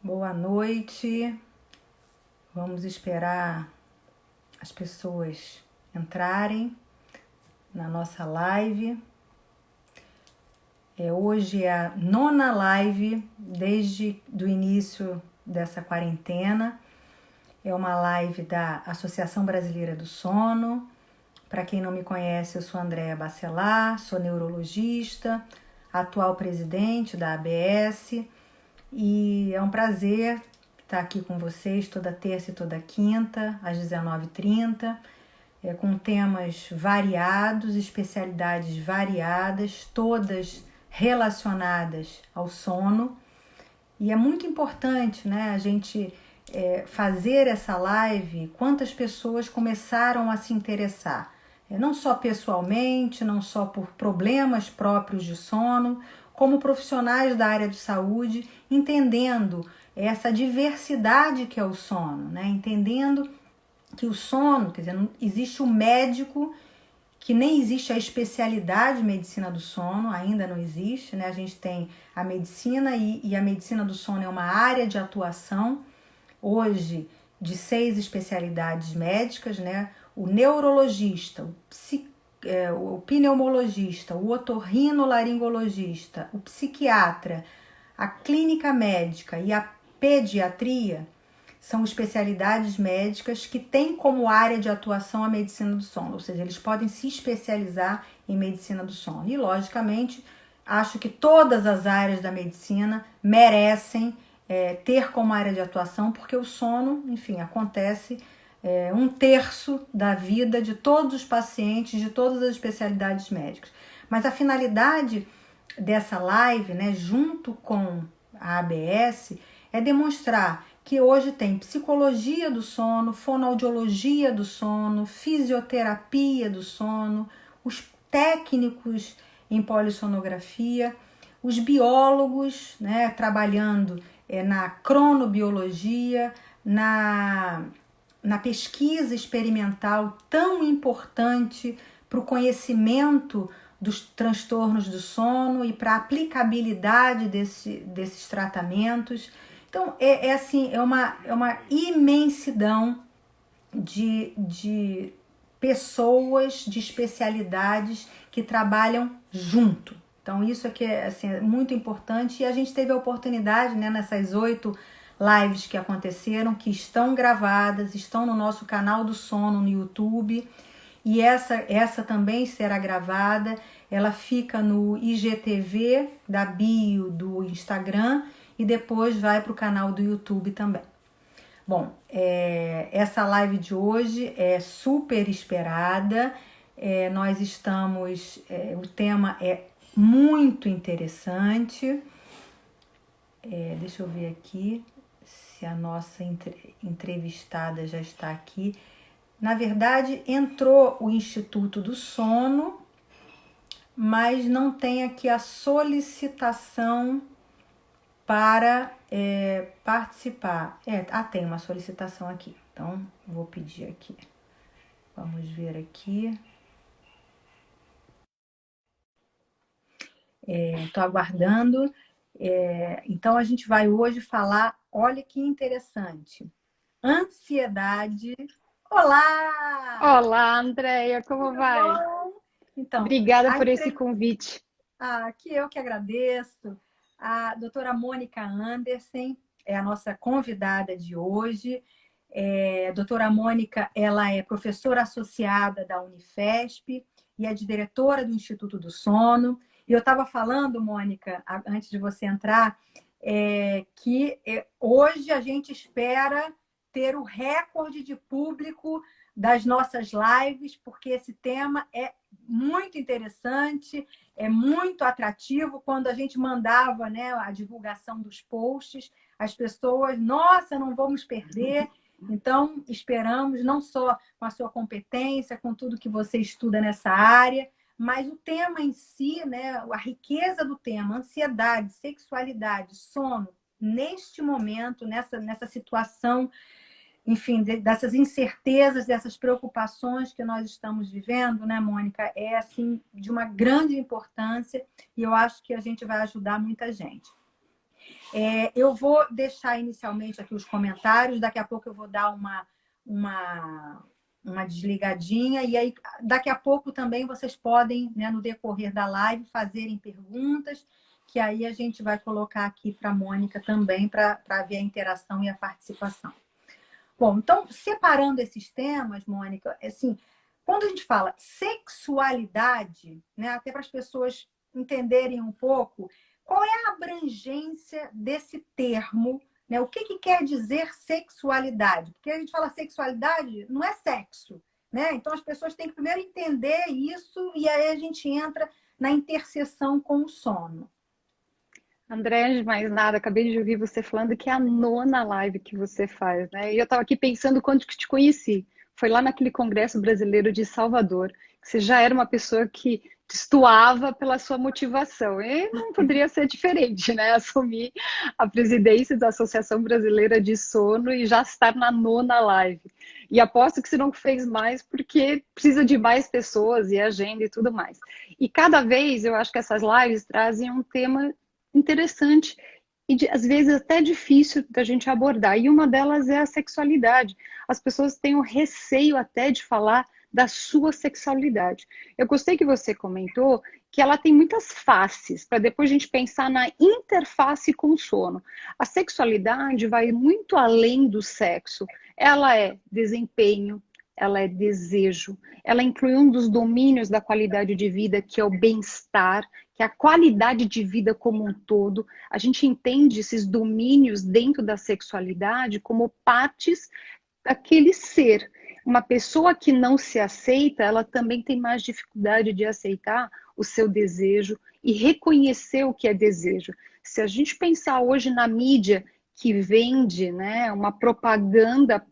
Boa noite. Vamos esperar as pessoas entrarem na nossa live. Hoje é a 9ª live desde o início dessa quarentena. É uma live da Associação Brasileira do Sono. Para quem não me conhece, eu sou Andréa Bacelar, sou neurologista, atual presidente da ABS, e é um prazer estar aqui com vocês toda terça e toda quinta, às 19h30, com temas variados, especialidades variadas, todas relacionadas ao sono. E é muito importante, né, a gente fazer essa live. Quantas pessoas começaram a se interessar, não só pessoalmente, não só por problemas próprios de sono, como profissionais da área de saúde, entendendo essa diversidade que é o sono, né? Entendendo que o sono, quer dizer, não existe o médico, que nem existe a especialidade de medicina do sono, ainda não existe, né? A gente tem a medicina e a medicina do sono é uma área de atuação, hoje, de 6 especialidades médicas, né? O neurologista, o pneumologista, o otorrinolaringologista, o psiquiatra, a clínica médica e a pediatria são especialidades médicas que têm como área de atuação a medicina do sono, ou seja, eles podem se especializar em medicina do sono. E, logicamente, acho que todas as áreas da medicina merecem ter como área de atuação, porque o sono, enfim, acontece 1/3 da vida de todos os pacientes, de todas as especialidades médicas. Mas a finalidade dessa live, né, junto com a ABS, é demonstrar que hoje tem psicologia do sono, fonoaudiologia do sono, fisioterapia do sono, os técnicos em polissonografia, os biólogos, né, trabalhando na cronobiologia, na pesquisa experimental tão importante para o conhecimento dos transtornos do sono e para a aplicabilidade desses tratamentos. Então, é uma imensidão de pessoas, de especialidades que trabalham junto. Então, isso aqui é muito importante, e a gente teve a oportunidade, né, nessas 8 lives que aconteceram, que estão gravadas, estão no nosso canal do sono no YouTube, e essa também será gravada. Ela fica no IGTV da bio do Instagram e depois vai para o canal do YouTube também. Bom, essa live de hoje é super esperada. Nós estamos... o tema é muito interessante. Deixa eu ver aqui se a nossa entrevistada já está aqui. Na verdade, entrou o Instituto do Sono, mas não tem aqui a solicitação para participar. Tem uma solicitação aqui, então vou pedir aqui. Vamos ver aqui. Estou aguardando. Então, a gente vai hoje falar, olha que interessante, ansiedade. Olá! Olá, Andréia, como Tudo vai? bom? Então, Obrigada a por esse entrevista... convite. que eu que agradeço. A doutora Mônica Andersen é a nossa convidada de hoje. A doutora Mônica, ela é professora associada da Unifesp e é diretora do Instituto do Sono. E eu estava falando, Mônica, antes de você entrar, que hoje a gente espera ter o recorde de público das nossas lives, porque esse tema é muito interessante, é muito atrativo. Quando a gente mandava, né, a divulgação dos posts, as pessoas, nossa, não vamos perder. Então, esperamos, não só com a sua competência, com tudo que você estuda nessa área, mas o tema em si, né, a riqueza do tema, ansiedade, sexualidade, sono, neste momento, nessa situação, enfim, dessas incertezas, dessas preocupações que nós estamos vivendo, né, Mônica, é assim de uma grande importância, e eu acho que a gente vai ajudar muita gente. Eu vou deixar inicialmente aqui os comentários, daqui a pouco eu vou dar uma desligadinha, e aí daqui a pouco também vocês podem, né, no decorrer da live, fazerem perguntas, que aí a gente vai colocar aqui para a Mônica também, para ver a interação e a participação. Bom, então, separando esses temas, Mônica, assim, quando a gente fala sexualidade, né, até para as pessoas entenderem um pouco, qual é a abrangência desse termo, né? O que quer dizer sexualidade? Porque a gente fala sexualidade, não é sexo, né? Então as pessoas têm que primeiro entender isso e aí a gente entra na interseção com o sono. André, de mais nada, acabei de ouvir você falando que é a 9ª live que você faz, né? E eu estava aqui pensando quando que te conheci. Foi lá naquele Congresso Brasileiro de Salvador, que você já era uma pessoa que destoava pela sua motivação. E não poderia ser diferente, né? Assumir a presidência da Associação Brasileira de Sono e já estar na 9ª live. E aposto que você não fez mais porque precisa de mais pessoas e agenda e tudo mais. E cada vez eu acho que essas lives trazem um tema interessante e às vezes até difícil da gente abordar. E uma delas é a sexualidade. As pessoas têm o receio até de falar da sua sexualidade. Eu gostei que você comentou que ela tem muitas faces, para depois a gente pensar na interface com o sono. A sexualidade vai muito além do sexo. Ela é desempenho, ela é desejo, ela inclui um dos domínios da qualidade de vida, que é o bem-estar, que é a qualidade de vida como um todo. A gente entende esses domínios dentro da sexualidade como partes daquele ser. Uma pessoa que não se aceita, ela também tem mais dificuldade de aceitar o seu desejo e reconhecer o que é desejo. Se a gente pensar hoje na mídia que vende, né, uma propaganda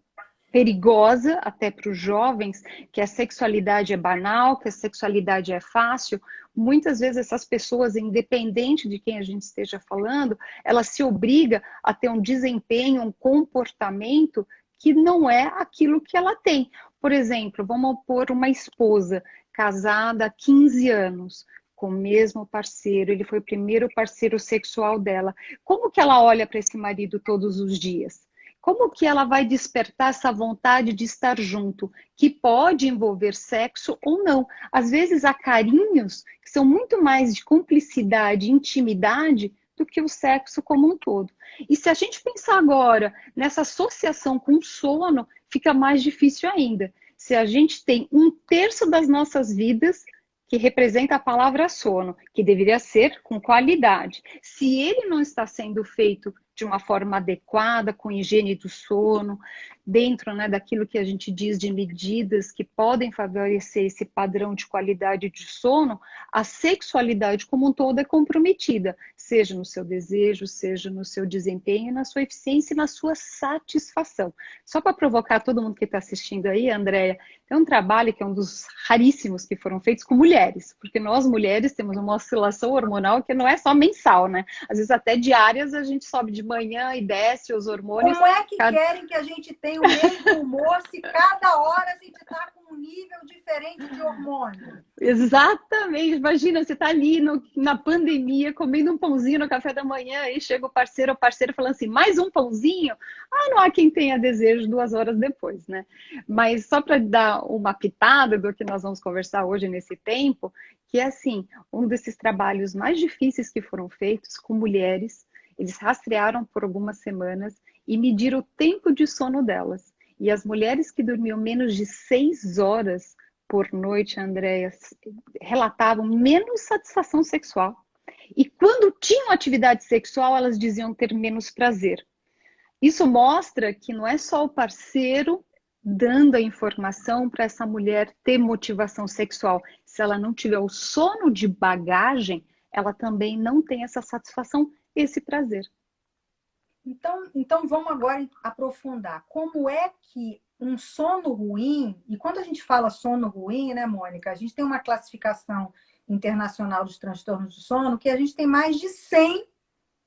perigosa até para os jovens, que a sexualidade é banal, que a sexualidade é fácil, muitas vezes essas pessoas, independente de quem a gente esteja falando, ela se obriga a ter um desempenho, um comportamento que não é aquilo que ela tem. Por exemplo, vamos pôr uma esposa casada há 15 anos, com o mesmo parceiro, ele foi o primeiro parceiro sexual dela. Como que ela olha para esse marido todos os dias? Como que ela vai despertar essa vontade de estar junto, que pode envolver sexo ou não? Às vezes há carinhos que são muito mais de cumplicidade, intimidade, do que o sexo como um todo. E se a gente pensar agora nessa associação com o sono, fica mais difícil ainda. Se a gente tem 1/3 das nossas vidas que representa a palavra sono, que deveria ser com qualidade. Se ele não está sendo feito de uma forma adequada, com higiene do sono, dentro, né, daquilo que a gente diz de medidas que podem favorecer esse padrão de qualidade de sono, a sexualidade como um todo é comprometida, seja no seu desejo, seja no seu desempenho, na sua eficiência e na sua satisfação. Só para provocar todo mundo que está assistindo aí, Andréia, tem um trabalho que é um dos raríssimos que foram feitos com mulheres, porque nós mulheres temos uma oscilação hormonal que não é só mensal, né? Às vezes até diárias a gente sobe de manhã e desce os hormônios. Como é que querem que a gente tenha o mesmo humor se cada hora a gente está com um nível diferente de hormônio? Exatamente, imagina, você está ali na pandemia, comendo um pãozinho no café da manhã, aí chega o parceiro falando assim, mais um pãozinho? Ah, não há quem tenha desejo 2 horas depois, né? Mas só para dar uma pitada do que nós vamos conversar hoje nesse tempo, que é assim, um desses trabalhos mais difíceis que foram feitos com mulheres, eles rastrearam por algumas semanas e mediram o tempo de sono delas. E as mulheres que dormiam menos de 6 horas por noite, Andréia, relatavam menos satisfação sexual. E quando tinham atividade sexual, elas diziam ter menos prazer. Isso mostra que não é só o parceiro dando a informação para essa mulher ter motivação sexual. Se ela não tiver o sono de bagagem, ela também não tem essa satisfação, esse prazer. Então vamos agora aprofundar. Como é que um sono ruim, e quando a gente fala sono ruim, né, Mônica, a gente tem uma classificação internacional dos transtornos de sono que a gente tem mais de 100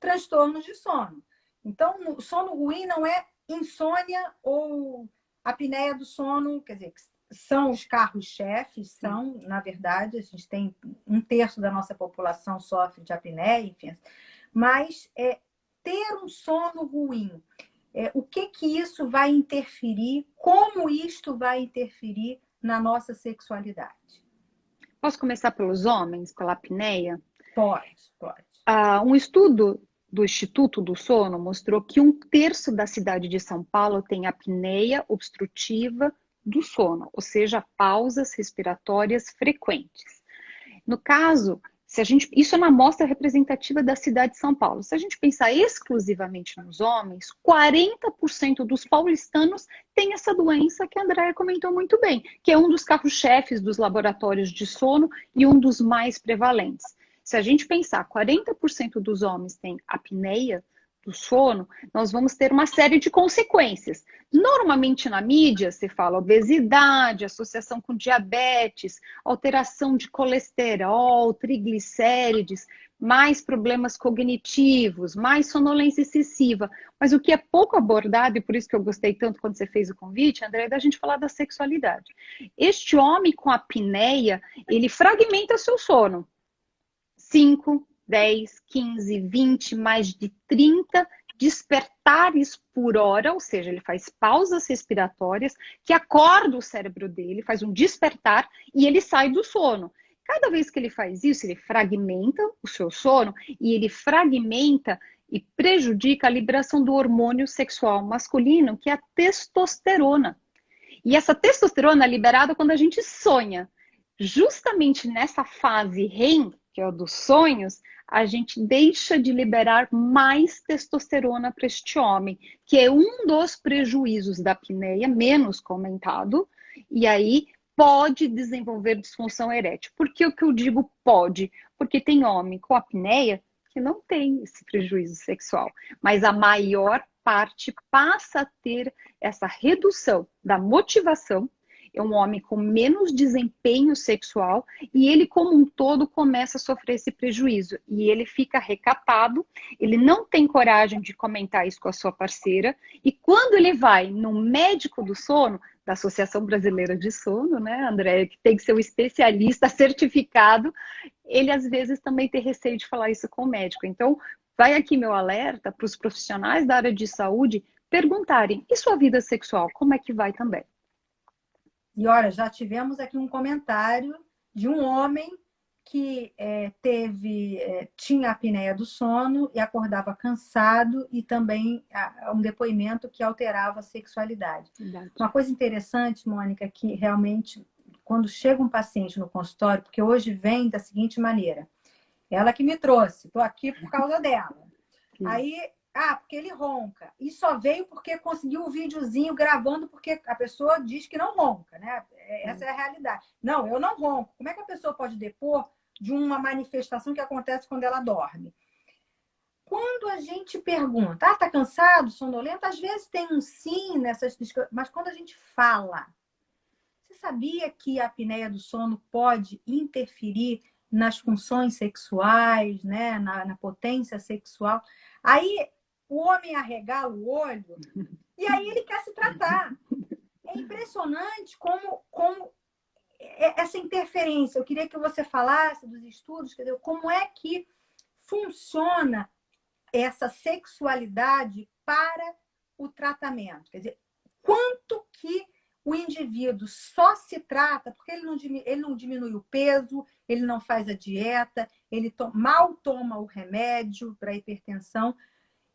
transtornos de sono. Então, o sono ruim não é insônia ou apneia do sono, quer dizer, são os carros-chefes, são, na verdade, a gente tem 1/3 da nossa população sofre de apneia, enfim, mas ter um sono ruim, o que que isso vai interferir, como isto vai interferir na nossa sexualidade? Posso começar pelos homens, pela apneia? Pode, pode. Um estudo do Instituto do Sono mostrou que 1/3 da cidade de São Paulo tem apneia obstrutiva do sono, ou seja, pausas respiratórias frequentes. No caso, isso é uma amostra representativa da cidade de São Paulo. Se a gente pensar exclusivamente nos homens, 40% dos paulistanos têm essa doença que a Andrea comentou muito bem, que é um dos carros-chefes dos laboratórios de sono e um dos mais prevalentes. Se a gente pensar 40% dos homens têm apneia do sono, nós vamos ter uma série de consequências. Normalmente na mídia se fala obesidade, associação com diabetes, alteração de colesterol, triglicérides, mais problemas cognitivos, mais sonolência excessiva. Mas o que é pouco abordado, e por isso que eu gostei tanto quando você fez o convite, André, é da gente falar da sexualidade. Este homem com apneia, ele fragmenta seu sono. 5, 10, 15, 20, mais de 30 despertares por hora, ou seja, ele faz pausas respiratórias que acorda o cérebro dele, faz um despertar e ele sai do sono. Cada vez que ele faz isso, ele fragmenta o seu sono e ele fragmenta e prejudica a liberação do hormônio sexual masculino, que é a testosterona. E essa testosterona é liberada quando a gente sonha. Justamente nessa fase REM, que é o dos sonhos, a gente deixa de liberar mais testosterona para este homem, que é um dos prejuízos da apneia, menos comentado, e aí pode desenvolver disfunção erétil. Por que o que eu digo pode? Porque tem homem com apneia que não tem esse prejuízo sexual, mas a maior parte passa a ter essa redução da motivação. É um homem com menos desempenho sexual e ele, como um todo, começa a sofrer esse prejuízo. E ele fica recatado, ele não tem coragem de comentar isso com a sua parceira. E quando ele vai no médico do sono, da Associação Brasileira de Sono, né, André, que tem que ser um especialista certificado, ele às vezes também tem receio de falar isso com o médico. Então, vai aqui meu alerta para os profissionais da área de saúde perguntarem: e sua vida sexual, como é que vai também? E olha, já tivemos aqui um comentário de um homem que tinha apneia do sono e acordava cansado e também um depoimento que alterava a sexualidade. Verdade. Uma coisa interessante, Mônica, que realmente, quando chega um paciente no consultório, porque hoje vem da seguinte maneira: ela que me trouxe, estou aqui por causa dela. Sim. Aí, porque ele ronca. E só veio porque conseguiu o videozinho gravando, porque a pessoa diz que não ronca, né? Essa é a realidade. Não, eu não ronco. Como é que a pessoa pode depor de uma manifestação que acontece quando ela dorme? Quando a gente pergunta, tá cansado, sonolento? Às vezes tem um sim nessas discussões, mas quando a gente fala, você sabia que a apneia do sono pode interferir nas funções sexuais, né? na potência sexual? Aí o homem arregala o olho e aí ele quer se tratar. É impressionante como essa interferência. Eu queria que você falasse dos estudos, quer dizer, como é que funciona essa sexualidade para o tratamento. Quer dizer, quanto que o indivíduo só se trata, porque ele não diminui o peso, ele não faz a dieta, ele mal toma o remédio para a hipertensão.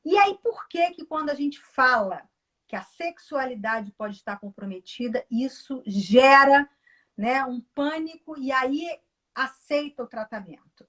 E aí, por que quando a gente fala que a sexualidade pode estar comprometida, isso gera, né, um pânico e aí aceita o tratamento?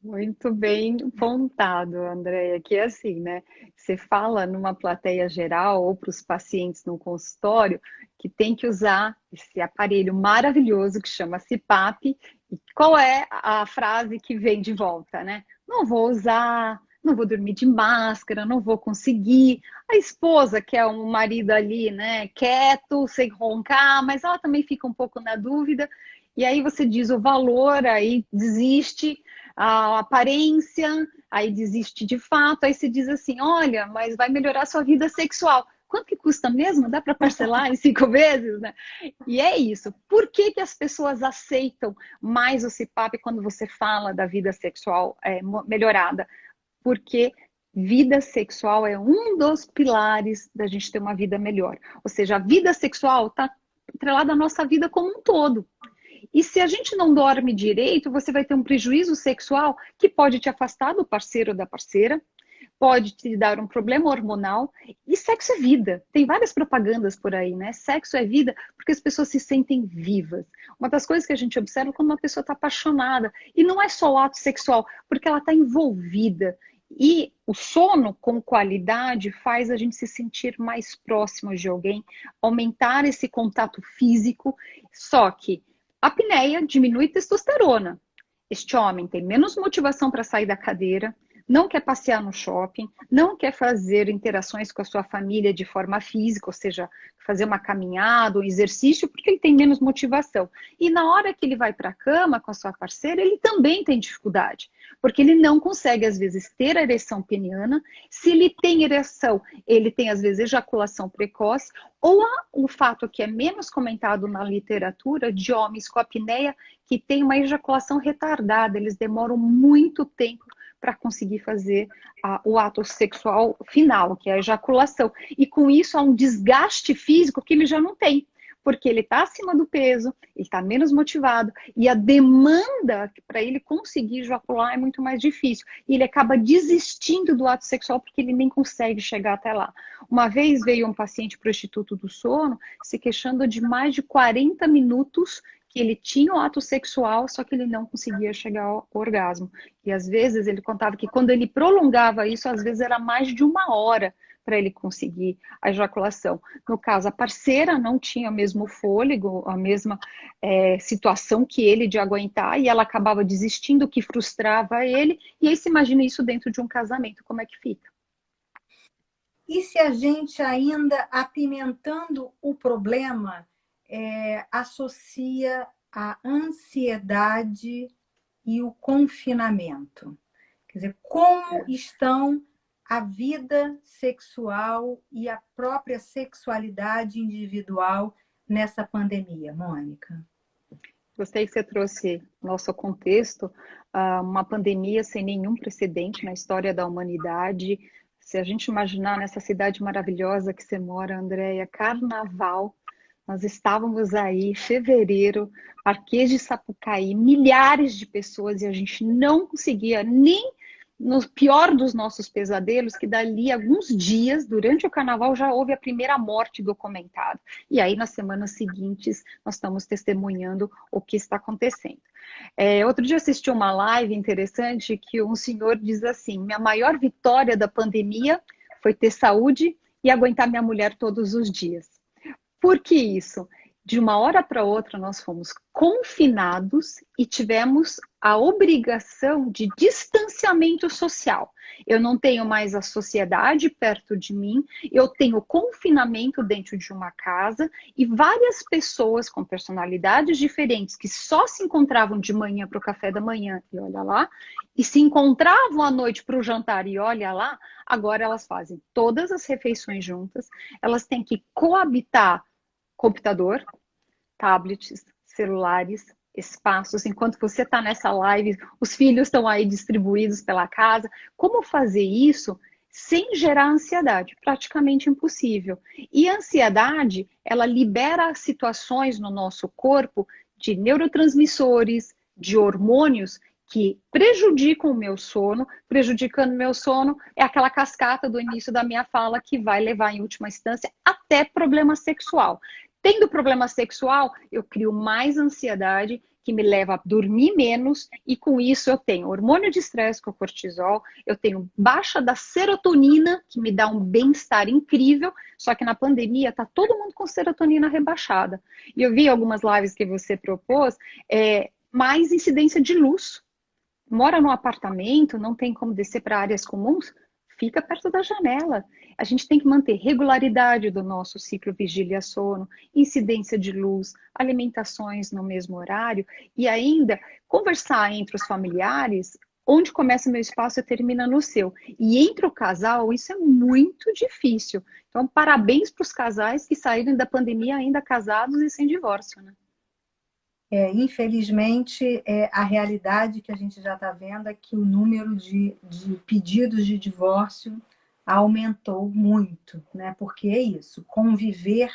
Muito bem pontado, Andréia, que é assim, né? Você fala numa plateia geral ou para os pacientes no consultório que tem que usar esse aparelho maravilhoso que chama CPAP. E qual é a frase que vem de volta, né? Não vou usar, não vou dormir de máscara, não vou conseguir. A esposa quer um marido ali, né? Quieto, sem roncar, mas ela também fica um pouco na dúvida. E aí você diz o valor, aí desiste, a aparência, aí desiste de fato, aí você diz assim, olha, mas vai melhorar a sua vida sexual. Quanto que custa mesmo? Dá para parcelar em 5 vezes, né? E é isso. Por que as pessoas aceitam mais o CPAP quando você fala da vida sexual melhorada? Porque Vida sexual é um dos pilares da gente ter uma vida melhor. Ou seja, a vida sexual está atrelada à nossa vida como um todo. E se a gente não dorme direito, você vai ter um prejuízo sexual que pode te afastar do parceiro ou da parceira, pode te dar um problema hormonal. E sexo é vida. Tem várias propagandas por aí, né? Sexo é vida porque as pessoas se sentem vivas. Uma das coisas que a gente observa é quando uma pessoa está apaixonada. E não é só o ato sexual, porque ela está envolvida. E o sono com qualidade faz a gente se sentir mais próximo de alguém, aumentar esse contato físico. Só que a apneia diminui testosterona. Este homem tem menos motivação para sair da cadeira, não quer passear no shopping, não quer fazer interações com a sua família de forma física, ou seja, fazer uma caminhada, um exercício, porque ele tem menos motivação. E na hora que ele vai para a cama com a sua parceira, ele também tem dificuldade, porque ele não consegue, às vezes, ter a ereção peniana. Se ele tem ereção, ele tem, às vezes, ejaculação precoce, ou o fato que é menos comentado na literatura de homens com apneia que tem uma ejaculação retardada, eles demoram muito tempo para conseguir fazer o ato sexual final, que é a ejaculação. E com isso há um desgaste físico que ele já não tem, porque ele está acima do peso, ele está menos motivado, e a demanda para ele conseguir ejacular é muito mais difícil. E ele acaba desistindo do ato sexual porque ele nem consegue chegar até lá. Uma vez veio um paciente para o Instituto do Sono se queixando de mais de 40 minutos que ele tinha o ato sexual, só que ele não conseguia chegar ao orgasmo. E às vezes ele contava que quando ele prolongava isso, às vezes era mais de 1 hora para ele conseguir a ejaculação. No caso, a parceira não tinha o mesmo fôlego, a mesma situação que ele de aguentar, e ela acabava desistindo, o que frustrava ele. E aí se imagina isso dentro de um casamento, como é que fica? E se a gente ainda, apimentando o problema, associa a ansiedade e o confinamento? Quer dizer, como estão a vida sexual e a própria sexualidade individual nessa pandemia, Mônica? Gostei que você trouxe nosso contexto, uma pandemia sem nenhum precedente na história da humanidade. Se a gente imaginar nessa cidade maravilhosa que você mora, Andréia, carnaval, nós estávamos aí, fevereiro, Marquês de Sapucaí, milhares de pessoas e a gente não conseguia nem no pior dos nossos pesadelos, que dali a alguns dias, durante o carnaval, já houve a primeira morte documentada. E aí, nas semanas seguintes, nós estamos testemunhando o que está acontecendo. Outro dia eu assisti uma live interessante que um senhor diz assim: minha maior vitória da pandemia foi ter saúde e aguentar minha mulher todos os dias. Por que isso? De uma hora para outra, nós fomos confinados e tivemos a obrigação de distanciamento social. Eu não tenho mais a sociedade perto de mim, eu tenho confinamento dentro de uma casa e várias pessoas com personalidades diferentes que só se encontravam de manhã para o café da manhã e olha lá, e se encontravam à noite para o jantar e olha lá, agora elas fazem todas as refeições juntas, elas têm que coabitar computador, tablets, celulares, espaços. Enquanto você está nessa live, os filhos estão aí distribuídos pela casa. Como fazer isso sem gerar ansiedade? Praticamente impossível. E a ansiedade, ela libera situações no nosso corpo de neurotransmissores, de hormônios que prejudicam o meu sono. Prejudicando o meu sono é aquela cascata do início da minha fala que vai levar, em última instância, até problema sexual. Tendo problema sexual, eu crio mais ansiedade, que me leva a dormir menos, e com isso eu tenho hormônio de estresse, que é o cortisol, eu tenho baixa da serotonina, que me dá um bem-estar incrível, só que na pandemia tá todo mundo com serotonina rebaixada. E eu vi algumas lives que você propôs, mais incidência de luz. Mora num apartamento, não tem como descer para áreas comuns, fica perto da janela. A gente tem que manter regularidade do nosso ciclo vigília-sono, incidência de luz, alimentações no mesmo horário e ainda conversar entre os familiares, onde começa o meu espaço e termina no seu. E entre o casal, isso é muito difícil. Então, parabéns para os casais que saíram da pandemia ainda casados e sem divórcio, né? Infelizmente, a realidade que a gente já está vendo é que o número de pedidos de divórcio aumentou muito, né? Porque é isso, conviver,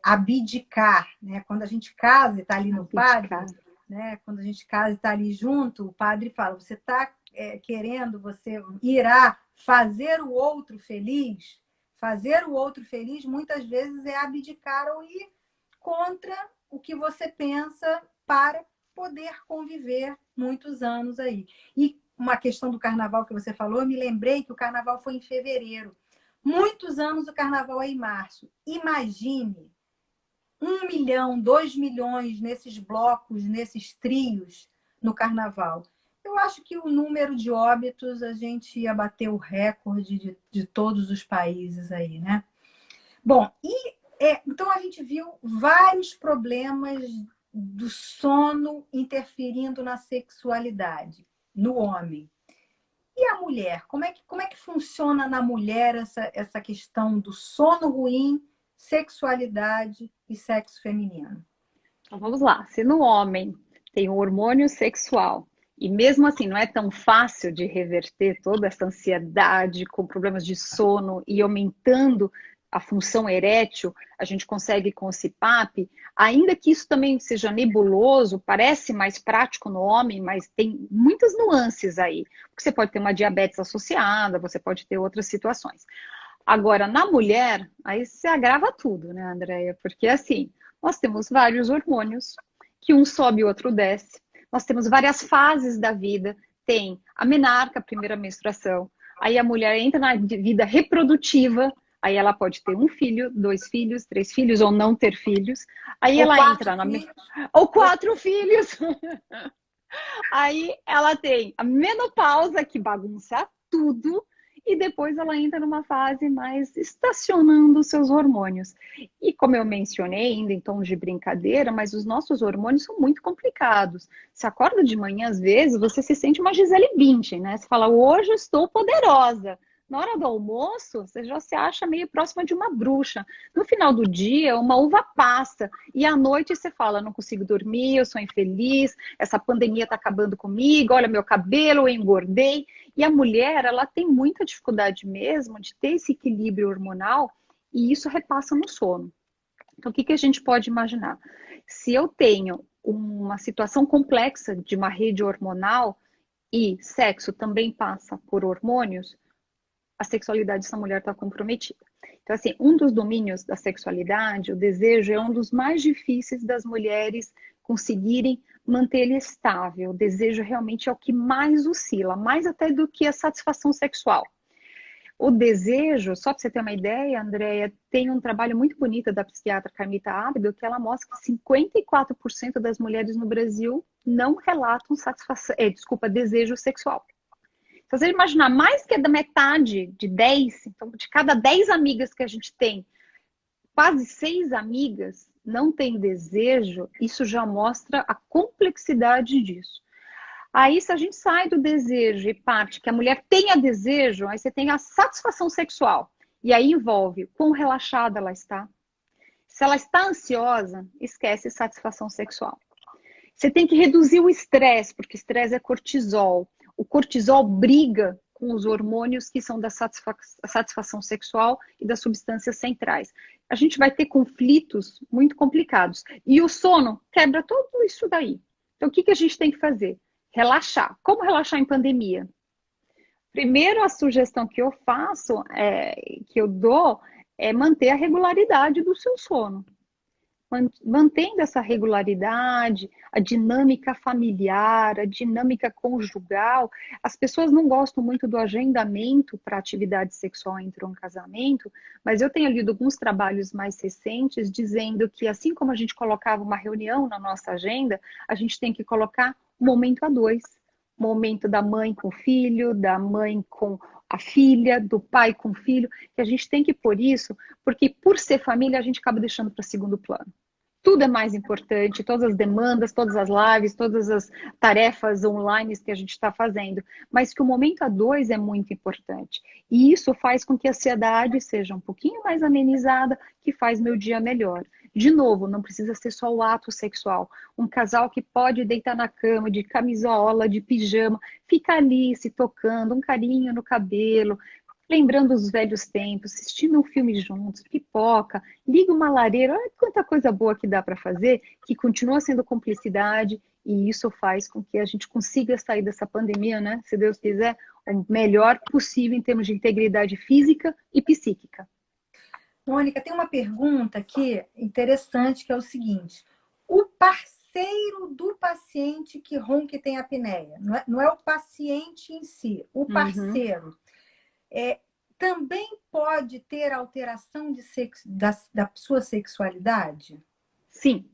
abdicar, né? Quando a gente casa e está ali no padre, Abdicar. né? Quando a gente casa e está ali junto, o padre fala: você está querendo, você irá fazer o outro feliz? Fazer o outro feliz muitas vezes é abdicar ou ir contra o que você pensa para poder conviver muitos anos aí. E uma questão do carnaval que você falou, eu me lembrei que o carnaval foi em fevereiro. Muitos anos o carnaval é em março. Imagine 1 milhão, 2 milhões nesses blocos, nesses trios no carnaval. Eu acho que o número de óbitos a gente ia bater o recorde de todos os países aí, né? Bom, então a gente viu vários problemas do sono interferindo na sexualidade, no homem. E a mulher? Como é que funciona na mulher essa questão do sono ruim, sexualidade e sexo feminino? Então vamos lá. Se no homem tem o hormônio sexual, e mesmo assim não é tão fácil de reverter toda essa ansiedade com problemas de sono e aumentando a função erétil, a gente consegue com o CPAP, ainda que isso também seja nebuloso, parece mais prático no homem, mas tem muitas nuances aí. Porque você pode ter uma diabetes associada, você pode ter outras situações. Agora, na mulher, aí se agrava tudo, né, Andréia? Porque assim, nós temos vários hormônios, que um sobe e o outro desce. Nós temos várias fases da vida. Tem a menarca, a primeira menstruação. Aí a mulher entra na vida reprodutiva. Aí ela pode ter um filho, 2 filhos, 3 filhos, ou não ter filhos. Aí Ou ela quatro entra na... filhos? Ou 4 filhos. Aí ela tem a menopausa, que bagunça tudo, e depois ela entra numa fase mais estacionando os seus hormônios. E como eu mencionei, ainda em tom de brincadeira, mas os nossos hormônios são muito complicados. Você acorda de manhã, às vezes, você se sente uma Gisele Bündchen, né? Você fala, hoje eu estou poderosa. Na hora do almoço, você já se acha meio próxima de uma bruxa. No final do dia, uma uva passa. E à noite você fala, não consigo dormir, eu sou infeliz, essa pandemia está acabando comigo, olha meu cabelo, eu engordei. E a mulher, ela tem muita dificuldade mesmo de ter esse equilíbrio hormonal e isso repassa no sono. Então, o que a gente pode imaginar? Se eu tenho uma situação complexa de uma rede hormonal e sexo também passa por hormônios, a sexualidade dessa mulher está comprometida. Então, assim, um dos domínios da sexualidade, o desejo, é um dos mais difíceis das mulheres conseguirem manter ele estável. O desejo realmente é o que mais oscila, mais até do que a satisfação sexual. O desejo, só para você ter uma ideia, Andréia, tem um trabalho muito bonito da psiquiatra Carmita Abdo, que ela mostra que 54% das mulheres no Brasil não relatam desejo sexual. Se você imaginar mais que da metade de 10, então de cada 10 amigas que a gente tem, quase 6 amigas não têm desejo, isso já mostra a complexidade disso. Aí, se a gente sai do desejo e parte que a mulher tenha desejo, aí você tem a satisfação sexual. E aí envolve quão relaxada ela está. Se ela está ansiosa, esquece satisfação sexual. Você tem que reduzir o estresse, porque estresse é cortisol. O cortisol briga com os hormônios que são da satisfação sexual e das substâncias centrais. A gente vai ter conflitos muito complicados. E o sono quebra tudo isso daí. Então, o que a gente tem que fazer? Relaxar. Como relaxar em pandemia? Primeiro, a sugestão que eu faço, que eu dou, é manter a regularidade do seu sono. Mantendo essa regularidade, a dinâmica familiar, a dinâmica conjugal. As pessoas não gostam muito do agendamento para atividade sexual entre um casamento, mas eu tenho lido alguns trabalhos mais recentes dizendo que assim como a gente colocava uma reunião na nossa agenda, a gente tem que colocar um momento a dois. Momento da mãe com o filho, da mãe com a filha, do pai com o filho, que a gente tem que pôr isso, porque por ser família a gente acaba deixando para segundo plano. Tudo é mais importante, todas as demandas, todas as lives, todas as tarefas online que a gente está fazendo, mas que o momento a dois é muito importante. E isso faz com que a ansiedade seja um pouquinho mais amenizada, que faz meu dia melhor. De novo, não precisa ser só o ato sexual. Um casal que pode deitar na cama, de camisola, de pijama, fica ali se tocando, um carinho no cabelo, lembrando os velhos tempos, assistindo um filme juntos, pipoca, liga uma lareira, olha quanta coisa boa que dá para fazer, que continua sendo cumplicidade, e isso faz com que a gente consiga sair dessa pandemia, né? Se Deus quiser, o melhor possível em termos de integridade física e psíquica. Mônica, tem uma pergunta aqui interessante, que é o seguinte: o parceiro do paciente que ronca e tem apneia, não é o paciente em si, o Uhum. parceiro, também pode ter alteração da sua sexualidade? Sim.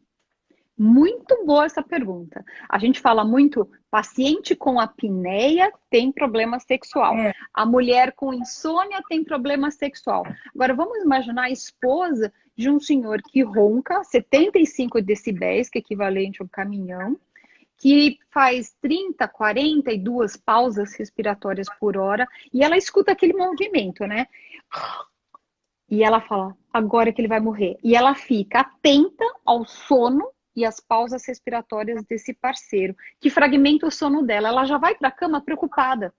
Muito boa essa pergunta. A gente fala muito, paciente com apneia tem problema sexual. É, A mulher com insônia tem problema sexual. Agora, vamos imaginar a esposa de um senhor que ronca 75 decibéis, que é equivalente a um caminhão, que faz 30, 42 pausas respiratórias por hora, e ela escuta aquele movimento, né? E ela fala, agora que ele vai morrer. E ela fica atenta ao sono e às pausas respiratórias desse parceiro, que fragmenta o sono dela. Ela já vai para a cama preocupada,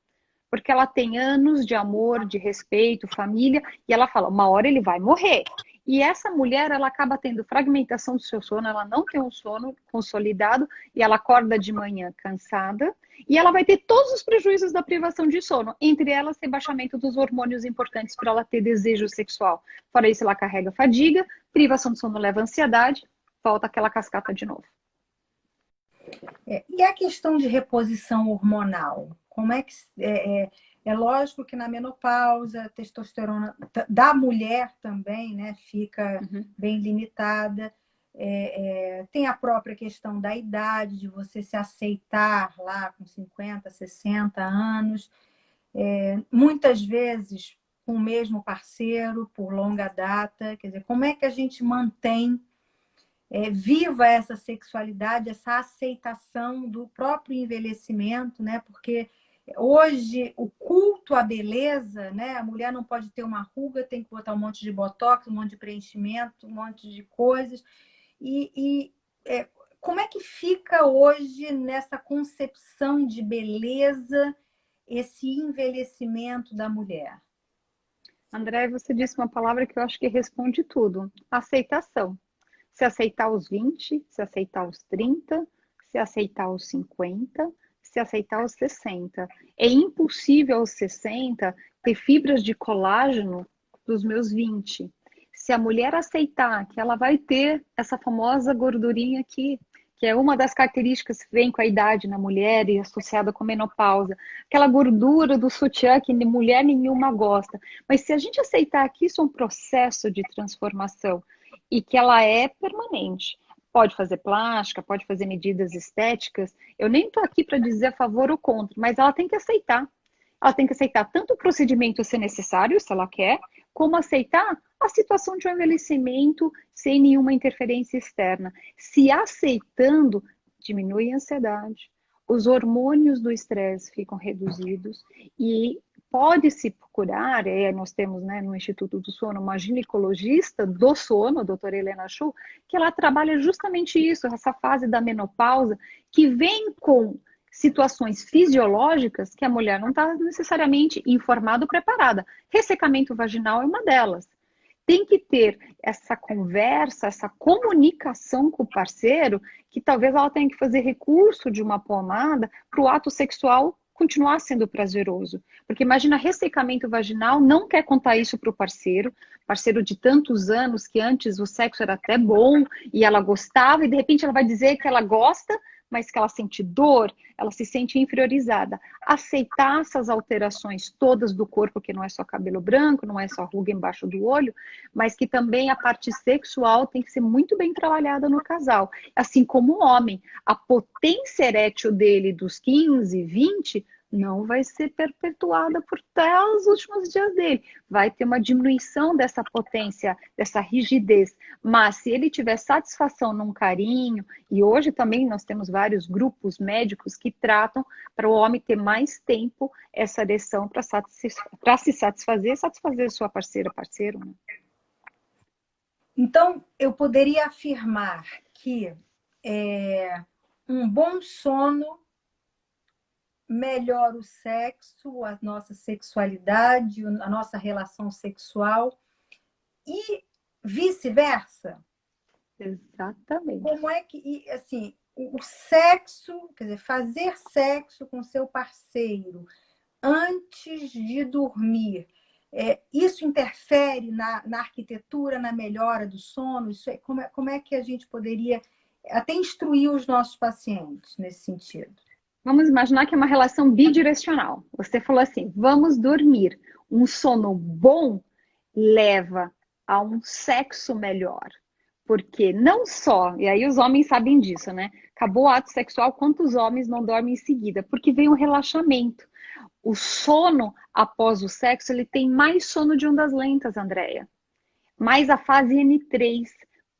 porque ela tem anos de amor, de respeito, família, e ela fala, uma hora ele vai morrer. E essa mulher, ela acaba tendo fragmentação do seu sono, ela não tem um sono consolidado, e ela acorda de manhã cansada, e ela vai ter todos os prejuízos da privação de sono, entre elas, rebaixamento dos hormônios importantes para ela ter desejo sexual. Fora isso, ela carrega fadiga, privação de sono leva ansiedade, volta aquela cascata de novo. E a questão de reposição hormonal? Como é que é lógico que na menopausa a testosterona da mulher também, né, fica Uhum. bem limitada. Tem a própria questão da idade, de você se aceitar lá com 50, 60 anos, muitas vezes com o mesmo parceiro por longa data. Quer dizer, como é que a gente mantém viva essa sexualidade, essa aceitação do próprio envelhecimento, né? Porque hoje o culto à beleza, né? A mulher não pode ter uma ruga, tem que botar um monte de botox, um monte de preenchimento, um monte de coisas. Como é que fica hoje nessa concepção de beleza esse envelhecimento da mulher? André, você disse uma palavra que eu acho que responde tudo: aceitação. Se aceitar os 20, se aceitar os 30, se aceitar os 50, se aceitar os 60. É impossível aos 60 ter fibras de colágeno dos meus 20. Se a mulher aceitar que ela vai ter essa famosa gordurinha aqui, que é uma das características que vem com a idade na mulher e associada com a menopausa, aquela gordura do sutiã que mulher nenhuma gosta. Mas se a gente aceitar que isso é um processo de transformação, e que ela é permanente. Pode fazer plástica, pode fazer medidas estéticas. Eu nem estou aqui para dizer a favor ou contra, mas ela tem que aceitar. Ela tem que aceitar tanto o procedimento ser necessário, se ela quer, como aceitar a situação de um envelhecimento sem nenhuma interferência externa. Se aceitando, diminui a ansiedade, os hormônios do estresse ficam reduzidos e pode-se procurar, nós temos, né, no Instituto do Sono, uma ginecologista do sono, a doutora Helena Schuh, que ela trabalha justamente isso, essa fase da menopausa, que vem com situações fisiológicas que a mulher não está necessariamente informada ou preparada. Ressecamento vaginal é uma delas. Tem que ter essa conversa, essa comunicação com o parceiro, que talvez ela tenha que fazer recurso de uma pomada para o ato sexual continuar sendo prazeroso. Porque imagina, ressecamento vaginal, não quer contar isso para o parceiro de tantos anos, que antes o sexo era até bom e ela gostava, e de repente ela vai dizer que ela gosta, mas que ela sente dor, ela se sente inferiorizada. Aceitar essas alterações todas do corpo, que não é só cabelo branco, não é só ruga embaixo do olho, mas que também a parte sexual tem que ser muito bem trabalhada no casal. Assim como o homem, a potência erétil dele dos 15, 20, não vai ser perpetuada por até os últimos dias dele. Vai ter uma diminuição dessa potência, dessa rigidez. Mas se ele tiver satisfação num carinho, e hoje também nós temos vários grupos médicos que tratam para o homem ter mais tempo essa ereção para se satisfazer e satisfazer sua parceira, parceiro, né? Então, eu poderia afirmar que um bom sono melhora o sexo, a nossa sexualidade, a nossa relação sexual e vice-versa. Exatamente. Como é que, assim, o sexo, quer dizer, fazer sexo com seu parceiro antes de dormir, isso interfere na arquitetura, na melhora do sono? Como é que a gente poderia até instruir os nossos pacientes nesse sentido? Vamos imaginar que é uma relação bidirecional. Você falou assim, vamos dormir. Um sono bom leva a um sexo melhor. Porque não só, e aí os homens sabem disso, né? Acabou o ato sexual, quantos homens não dormem em seguida? Porque vem um relaxamento. O sono após o sexo, ele tem mais sono de ondas lentas, Andréia. Mais a fase N3.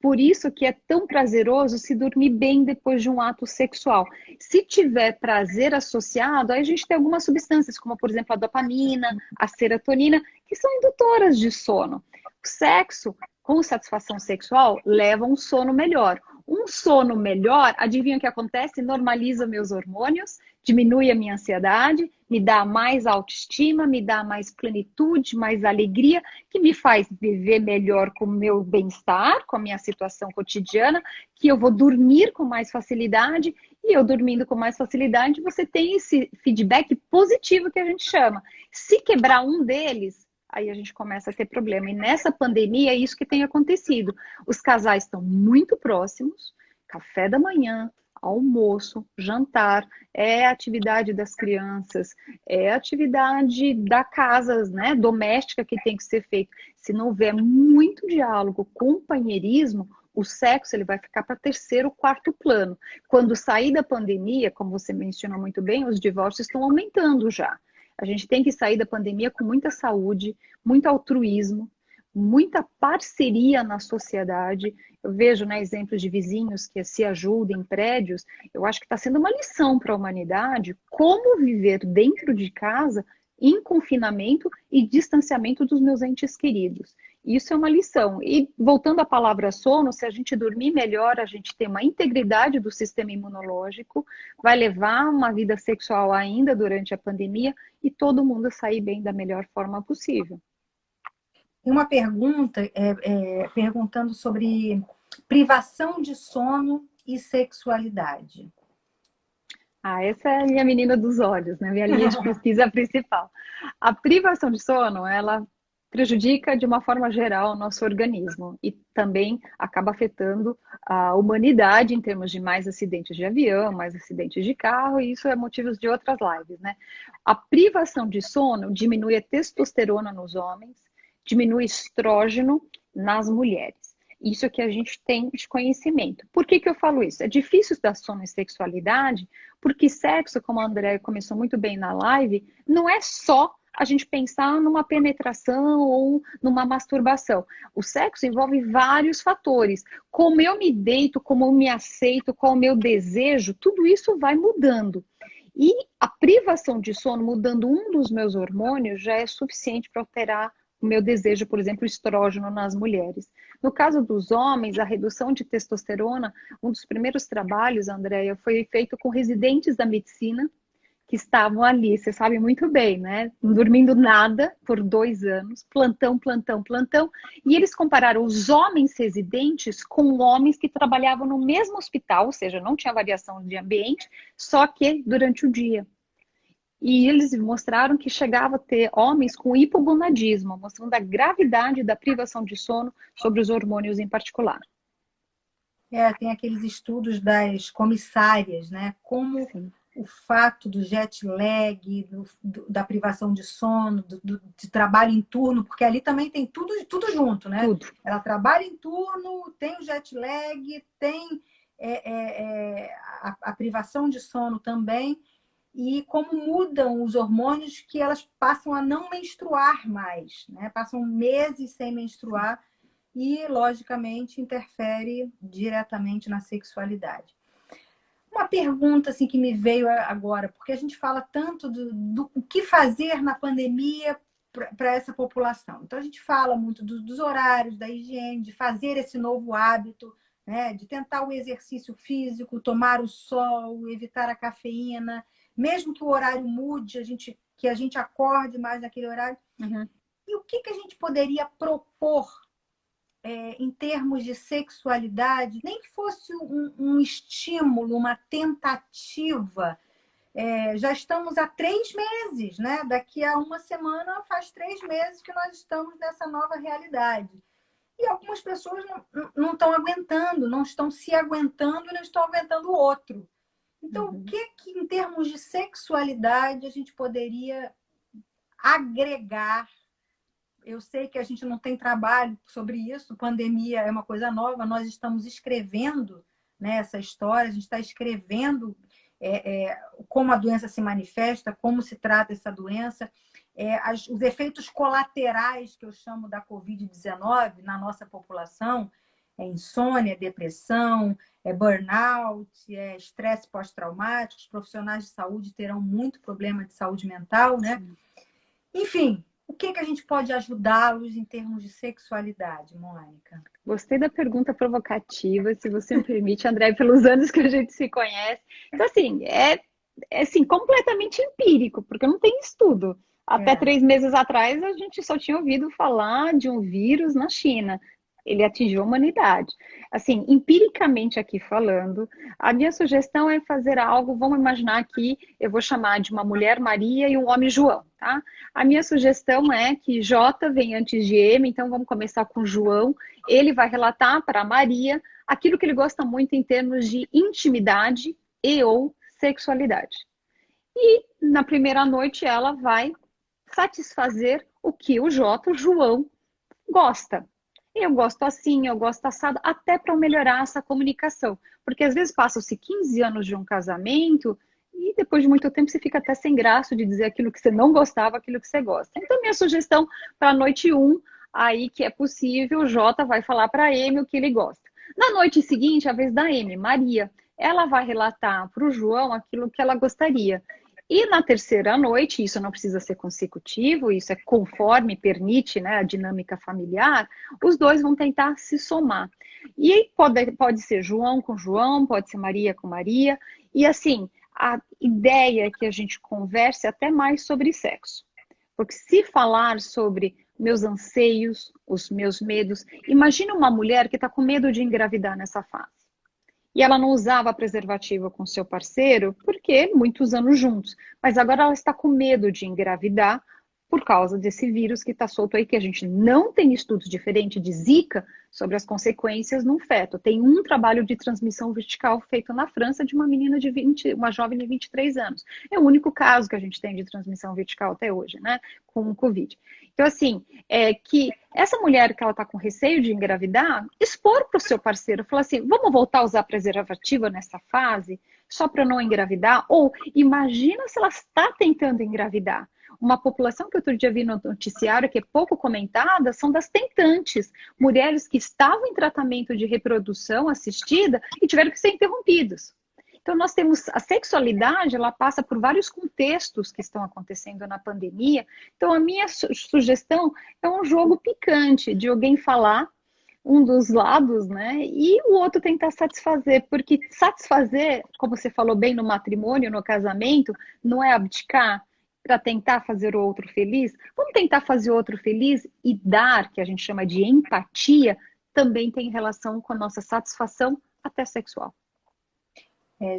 Por isso que é tão prazeroso se dormir bem depois de um ato sexual. Se tiver prazer associado, aí a gente tem algumas substâncias, como por exemplo a dopamina, a serotonina, que são indutoras de sono. O sexo com satisfação sexual leva a um sono melhor. Um sono melhor, adivinha o que acontece? Normaliza meus hormônios, diminui a minha ansiedade, me dá mais autoestima, me dá mais plenitude, mais alegria, que me faz viver melhor com o meu bem-estar, com a minha situação cotidiana, que eu vou dormir com mais facilidade, e eu dormindo com mais facilidade, você tem esse feedback positivo que a gente chama. Se quebrar um deles, aí a gente começa a ter problema. E nessa pandemia é isso que tem acontecido. Os casais estão muito próximos, café da manhã, almoço, jantar, é a atividade das crianças, é a atividade da casa, né, doméstica que tem que ser feita. Se não houver muito diálogo, companheirismo, o sexo ele vai ficar para terceiro, quarto plano. Quando sair da pandemia, como você mencionou muito bem, os divórcios estão aumentando já. A gente tem que sair da pandemia com muita saúde, muito altruísmo, muita parceria na sociedade. Eu vejo, né, exemplos de vizinhos que se ajudam em prédios. Eu acho que está sendo uma lição para a humanidade como viver dentro de casa em confinamento e distanciamento dos meus entes queridos. Isso é uma lição. E voltando à palavra sono, se a gente dormir melhor, a gente tem uma integridade do sistema imunológico, vai levar uma vida sexual ainda durante a pandemia e todo mundo sair bem da melhor forma possível. Uma pergunta perguntando sobre privação de sono e sexualidade. Ah, essa é a minha menina dos olhos, né? Minha linha de pesquisa principal. A privação de sono, ela prejudica de uma forma geral o nosso organismo e também acaba afetando a humanidade em termos de mais acidentes de avião, mais acidentes de carro, e isso é motivo de outras lives, né? A privação de sono diminui a testosterona nos homens, diminui estrógeno nas mulheres. Isso que a gente tem de conhecimento. Por que eu falo isso? É difícil dar sono e sexualidade, porque sexo, como a Andrea começou muito bem na live, não é só a gente pensar numa penetração ou numa masturbação. O sexo envolve vários fatores. Como eu me deito, como eu me aceito, qual o meu desejo, tudo isso vai mudando. E a privação de sono, mudando um dos meus hormônios, já é suficiente para alterar o meu desejo, por exemplo, estrógeno nas mulheres. No caso dos homens, a redução de testosterona, um dos primeiros trabalhos, Andréia, foi feito com residentes da medicina que estavam ali, você sabe muito bem, né? Não dormindo nada por 2 anos, plantão, plantão, plantão. E eles compararam os homens residentes com homens que trabalhavam no mesmo hospital, ou seja, não tinha variação de ambiente, só que durante o dia. E eles mostraram que chegava a ter homens com hipogonadismo, mostrando a gravidade da privação de sono sobre os hormônios em particular. Tem aqueles estudos das comissárias, né? Como Sim. o fato do jet lag, da privação de sono, de trabalho em turno, porque ali também tem tudo junto, né? Tudo. Ela trabalha em turno, tem o jet lag, tem a privação de sono também. e como mudam os hormônios que elas passam a não menstruar mais, né? Passam meses sem menstruar e, logicamente, interfere diretamente na sexualidade. Uma pergunta assim, que me veio agora, porque a gente fala tanto do que fazer na pandemia para essa população. Então, a gente fala muito dos horários, da higiene, de fazer esse novo hábito, né? De tentar o exercício físico, tomar o sol, evitar a cafeína, mesmo que o horário mude, que a gente acorde mais naquele horário. Uhum. E o que a gente poderia propor em termos de sexualidade, nem que fosse um estímulo, uma tentativa. Já estamos há 3 meses, né? Daqui a uma semana faz 3 meses que nós estamos nessa nova realidade. E algumas pessoas não estão aguentando, não estão se aguentando e não estão aguentando o outro. Então, o que em termos de sexualidade, a gente poderia agregar? Eu sei que a gente não tem trabalho sobre isso, pandemia é uma coisa nova, nós estamos escrevendo, né, essa história, a gente está escrevendo como a doença se manifesta, como se trata essa doença, os efeitos colaterais que eu chamo da Covid-19 na nossa população, insônia, depressão, burnout, estresse pós-traumático, os profissionais de saúde terão muito problema de saúde mental, né? Sim. Enfim, o que a gente pode ajudá-los em termos de sexualidade, Mônica? Gostei da pergunta provocativa, se você me permite, André, pelos anos que a gente se conhece. Então, assim, assim, completamente empírico, porque não tem estudo. Até 3 meses atrás, a gente só tinha ouvido falar de um vírus na China. Ele atingiu a humanidade. Assim, empiricamente aqui falando, a minha sugestão é fazer algo, vamos imaginar que eu vou chamar de uma mulher Maria e um homem João, tá? A minha sugestão é que J vem antes de M, então vamos começar com João. Ele vai relatar para Maria aquilo que ele gosta muito em termos de intimidade e ou sexualidade. E na primeira noite ela vai satisfazer o que o J, o João, gosta. Eu gosto assim, eu gosto assado, até para melhorar essa comunicação. Porque às vezes passam-se 15 anos de um casamento e depois de muito tempo você fica até sem graça de dizer aquilo que você não gostava, aquilo que você gosta. Então, minha sugestão para a noite 1, aí que é possível, o J vai falar para a M o que ele gosta. Na noite seguinte, a vez da M, Maria, ela vai relatar para o João aquilo que ela gostaria. E na terceira noite, isso não precisa ser consecutivo, isso é conforme permite, né, a dinâmica familiar, os dois vão tentar se somar. E pode ser João com João, pode ser Maria com Maria, e assim, a ideia é que a gente converse até mais sobre sexo. Porque se falar sobre meus anseios, os meus medos, imagina uma mulher que está com medo de engravidar nessa fase. E ela não usava preservativo com seu parceiro, porque muitos anos juntos. Mas agora ela está com medo de engravidar por causa desse vírus que está solto aí, que a gente não tem estudos diferentes de Zika sobre as consequências no feto. Tem um trabalho de transmissão vertical feito na França de uma menina de uma jovem de 23 anos. É o único caso que a gente tem de transmissão vertical até hoje, né? Com o Covid. Então, assim, que essa mulher que ela está com receio de engravidar, expor para o seu parceiro, falar assim, vamos voltar a usar preservativo nessa fase, só para não engravidar? Ou imagina se ela está tentando engravidar. Uma população que outro dia vi no noticiário, que é pouco comentada, são das tentantes. Mulheres que estavam em tratamento de reprodução assistida e tiveram que ser interrompidos. Então, nós temos a sexualidade, ela passa por vários contextos que estão acontecendo na pandemia. Então, a minha sugestão é um jogo picante, de alguém falar um dos lados, né? E o outro tentar satisfazer, porque satisfazer, como você falou bem no matrimônio, no casamento, não é abdicar para tentar fazer o outro feliz. Vamos tentar fazer o outro feliz e dar, que a gente chama de empatia, também tem relação com a nossa satisfação até sexual.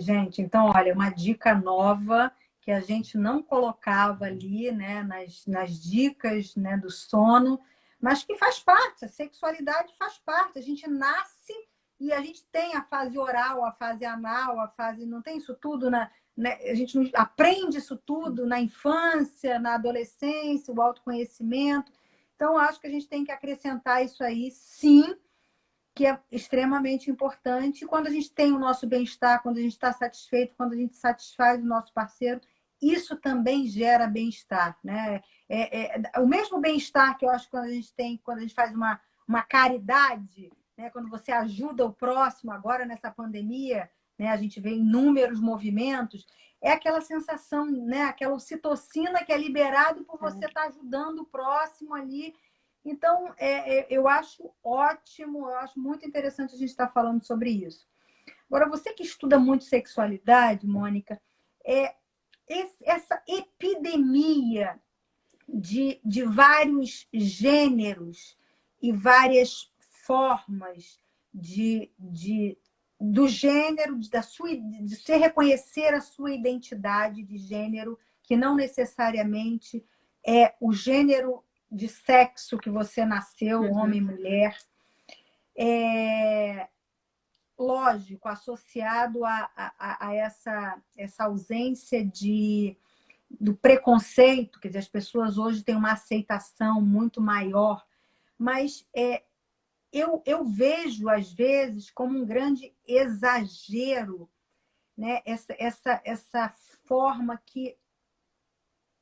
Gente, então, olha, uma dica nova que a gente não colocava ali, né, nas dicas, né, do sono, mas que faz parte, a sexualidade faz parte. A gente nasce e a gente tem a fase oral, a fase anal, a fase. Não tem isso tudo a gente não aprende isso tudo na infância, na adolescência, o autoconhecimento. Então, acho que a gente tem que acrescentar isso aí, sim, que é extremamente importante. Quando a gente tem o nosso bem-estar, quando a gente está satisfeito, quando a gente satisfaz o nosso parceiro, isso também gera bem-estar, né? O mesmo bem-estar que eu acho que quando a gente tem, quando a gente faz uma caridade, né? Quando você ajuda o próximo agora nessa pandemia, né? A gente vê inúmeros movimentos, é aquela sensação, né? Aquela ocitocina que é liberado por você estar ajudando o próximo ali. Então, eu acho ótimo, eu acho muito interessante a gente estar falando sobre isso. Agora, você que estuda muito sexualidade, Mônica, é, essa epidemia de vários gêneros e várias formas do gênero, de você reconhecer a sua identidade de gênero, que não necessariamente é o gênero de sexo que você nasceu, homem, mulher. Lógico, associado a essa ausência do preconceito, quer dizer, as pessoas hoje têm uma aceitação muito maior, mas eu vejo, às vezes, como um grande exagero, né? Essa forma que,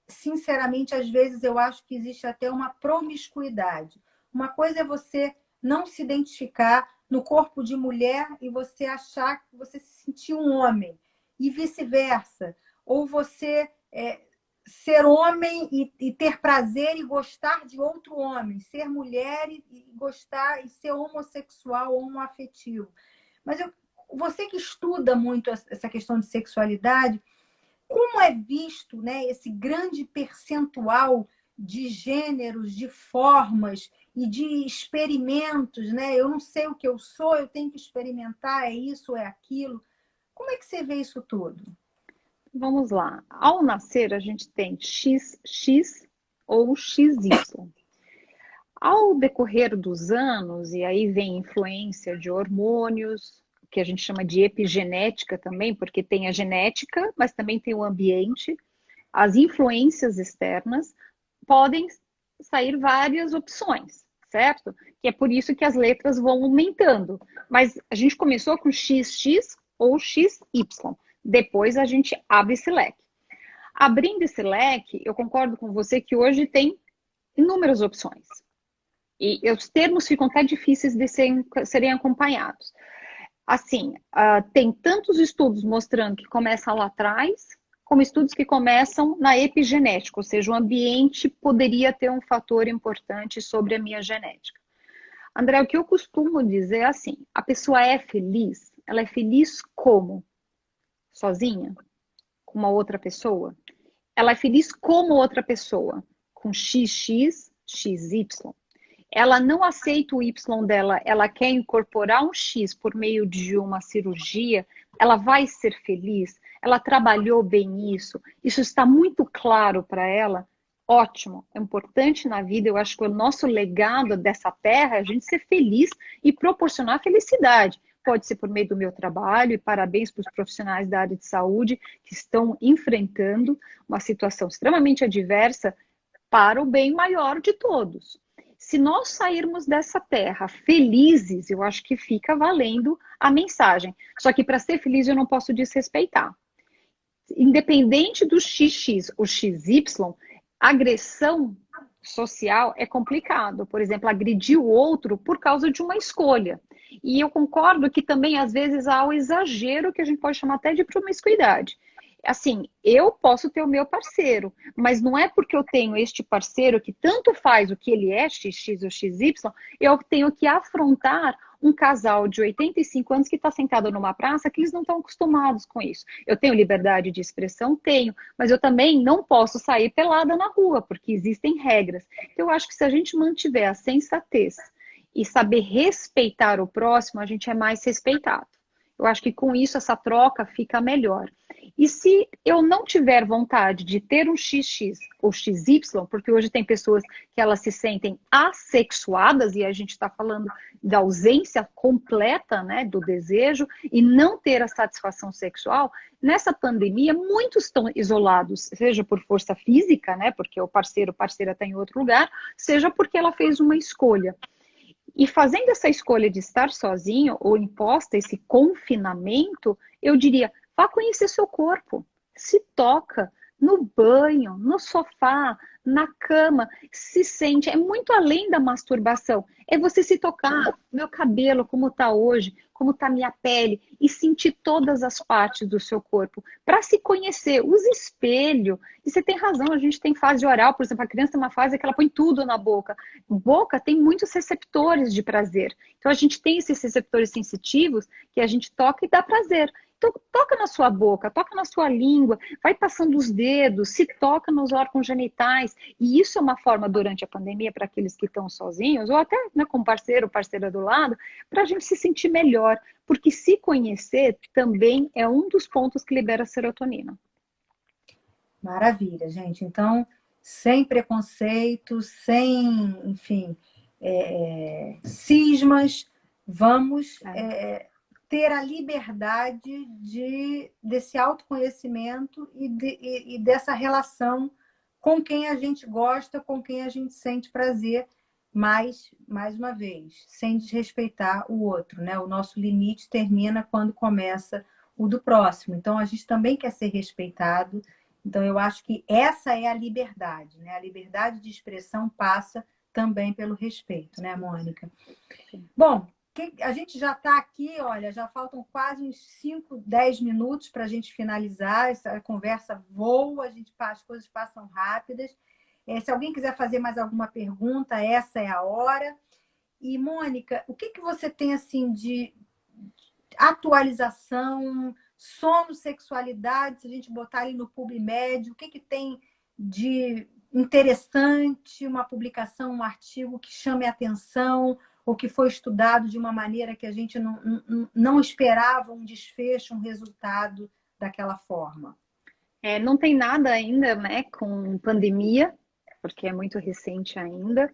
sinceramente, às vezes eu acho que existe até uma promiscuidade. Uma coisa é você não se identificar no corpo de mulher e você achar que você se sentir um homem, e vice-versa. Ou você ser homem e ter prazer e gostar de outro homem, ser mulher e gostar e ser homossexual ou homoafetivo. Mas você que estuda muito essa questão de sexualidade, como é visto, né, esse grande percentual de gêneros, de formas e de experimentos, né? Eu não sei o que eu sou, eu tenho que experimentar, é isso, é aquilo. Como é que você vê isso tudo? Vamos lá. Ao nascer, a gente tem XX ou XY. Ao decorrer dos anos, e aí vem influência de hormônios, que a gente chama de epigenética também, porque tem a genética, mas também tem o ambiente, as influências externas, podem sair várias opções, certo? Que é por isso que as letras vão aumentando. Mas a gente começou com XX ou XY. Depois a gente abre esse leque. Abrindo esse leque, eu concordo com você que hoje tem inúmeras opções. E os termos ficam até difíceis de serem acompanhados. Assim, tem tantos estudos mostrando que começam lá atrás, como estudos que começam na epigenética, ou seja, o ambiente poderia ter um fator importante sobre a minha genética. André, o que eu costumo dizer é assim, a pessoa é feliz? Ela é feliz como? Sozinha? Com uma outra pessoa? Ela é feliz como outra pessoa? Com XX, XY? Ela não aceita o Y dela, ela quer incorporar um X por meio de uma cirurgia, ela vai ser feliz? Ela trabalhou bem isso? Isso está muito claro para ela? Ótimo, é importante na vida. Eu acho que o nosso legado dessa terra é a gente ser feliz e proporcionar felicidade. Pode ser por meio do meu trabalho, e parabéns para os profissionais da área de saúde que estão enfrentando uma situação extremamente adversa para o bem maior de todos. Se nós sairmos dessa terra felizes, eu acho que fica valendo a mensagem. Só que para ser feliz eu não posso desrespeitar. Independente do XX ou XY, agressão social é complicado. Por exemplo, agredir o outro por causa de uma escolha. E eu concordo que também, às vezes, há o exagero que a gente pode chamar até de promiscuidade. Assim, eu posso ter o meu parceiro, mas não é porque eu tenho este parceiro que tanto faz o que ele é, XX ou XY, eu tenho que afrontar um casal de 85 anos que está sentado numa praça que eles não estão acostumados com isso. Eu tenho liberdade de expressão? Tenho, mas eu também não posso sair pelada na rua, porque existem regras. Então, eu acho que se a gente mantiver a sensatez e saber respeitar o próximo, a gente é mais respeitado. Eu acho que com isso essa troca fica melhor. E se eu não tiver vontade de ter um XX ou XY, porque hoje tem pessoas que elas se sentem assexuadas, e a gente está falando da ausência completa, né, do desejo, e não ter a satisfação sexual, nessa pandemia muitos estão isolados, seja por força física, né, porque o parceiro, parceira está em outro lugar, seja porque ela fez uma escolha. E fazendo essa escolha de estar sozinho ou imposta esse confinamento, eu diria, vá conhecer seu corpo, se toca, no banho, no sofá, na cama, se sente, é muito além da masturbação. É você se tocar, meu cabelo, como está hoje, como está minha pele, e sentir todas as partes do seu corpo. Para se conhecer, use espelho. E você tem razão, a gente tem fase oral, por exemplo, a criança tem uma fase que ela põe tudo na boca. Boca tem muitos receptores de prazer. Então a gente tem esses receptores sensitivos que a gente toca e dá prazer. Então, toca na sua boca, toca na sua língua, vai passando os dedos, se toca nos órgãos genitais. E isso é uma forma, durante a pandemia, para aqueles que estão sozinhos, ou até né, com parceiro ou parceira do lado, para a gente se sentir melhor. Porque se conhecer também é um dos pontos que libera serotonina. Maravilha, gente. Então, sem preconceito, sem, enfim, cismas, vamos ter a liberdade desse autoconhecimento e dessa relação com quem a gente gosta, com quem a gente sente prazer, mas, mais uma vez, sem desrespeitar o outro, né? O nosso limite termina quando começa o do próximo. Então, a gente também quer ser respeitado. Então, eu acho que essa é a liberdade, né? A liberdade de expressão passa também pelo respeito, né, Mônica? Bom, a gente já está aqui, olha, já faltam quase uns 5, 10 minutos para a gente finalizar. Essa conversa voa, as coisas passam rápidas. Se alguém quiser fazer mais alguma pergunta, essa é a hora. E, Mônica, o que você tem assim de atualização, sono, sexualidade, se a gente botar ali no PubMed, o que tem de interessante, uma publicação, um artigo que chame a atenção, ou que foi estudado de uma maneira que a gente não esperava um desfecho, um resultado daquela forma? Não tem nada ainda, né, com pandemia, porque é muito recente ainda.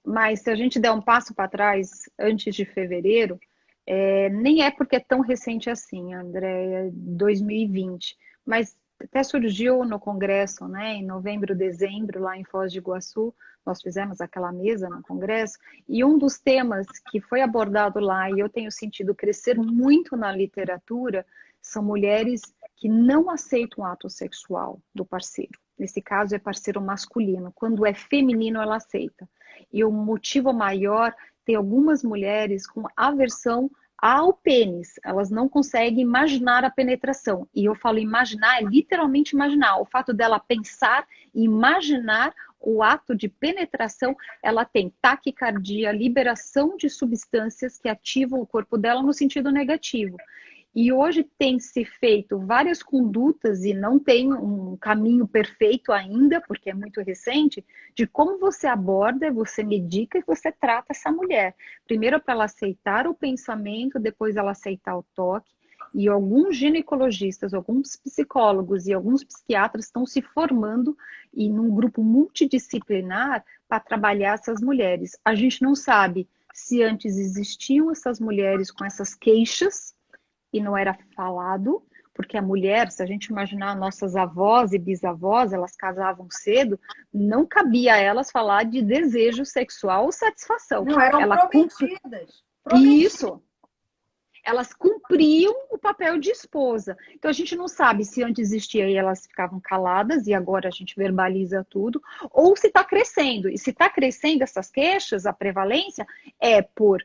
Mas se a gente der um passo para trás, antes de fevereiro, nem é porque é tão recente assim, André, 2020, mas até surgiu no Congresso, né, em novembro, dezembro, lá em Foz do Iguaçu, nós fizemos aquela mesa no Congresso, e um dos temas que foi abordado lá, e eu tenho sentido crescer muito na literatura, são mulheres que não aceitam o ato sexual do parceiro. Nesse caso é parceiro masculino. Quando é feminino, ela aceita. E o motivo maior, tem algumas mulheres com aversão ao pênis. Elas não conseguem imaginar a penetração. E eu falo imaginar, é literalmente imaginar. O fato dela pensar e imaginar o ato de penetração, ela tem taquicardia, liberação de substâncias que ativam o corpo dela no sentido negativo. E hoje tem se feito várias condutas, e não tem um caminho perfeito ainda, porque é muito recente, de como você aborda, você medica e você trata essa mulher. Primeiro para ela aceitar o pensamento, depois ela aceitar o toque. E alguns ginecologistas, alguns psicólogos e alguns psiquiatras estão se formando e num grupo multidisciplinar para trabalhar essas mulheres. A gente não sabe se antes existiam essas mulheres com essas queixas, e não era falado, porque a mulher, se a gente imaginar nossas avós e bisavós, elas casavam cedo, não cabia a elas falar de desejo sexual ou satisfação. Não, eram prometidas. Isso. Elas cumpriam o papel de esposa. Então a gente não sabe se antes existia e elas ficavam caladas e agora a gente verbaliza tudo, ou se está crescendo. E se está crescendo essas queixas, a prevalência é por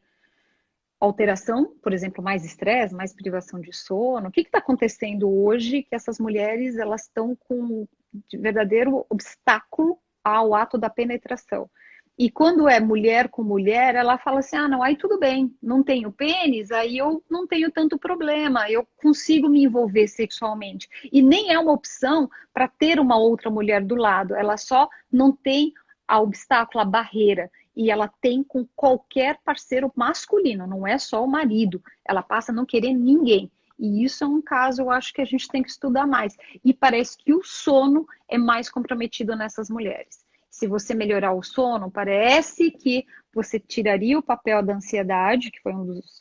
alteração, por exemplo, mais estresse, mais privação de sono. O que está acontecendo hoje que essas mulheres elas estão com um verdadeiro obstáculo ao ato da penetração? E quando é mulher com mulher, ela fala assim, não, aí tudo bem, não tenho pênis, aí eu não tenho tanto problema, eu consigo me envolver sexualmente. E nem é uma opção para ter uma outra mulher do lado, ela só não tem a obstáculo, a barreira. E ela tem com qualquer parceiro masculino, não é só o marido. Ela passa a não querer ninguém. E isso é um caso, eu acho que a gente tem que estudar mais. E parece que o sono é mais comprometido nessas mulheres. Se você melhorar o sono, parece que você tiraria o papel da ansiedade, que foi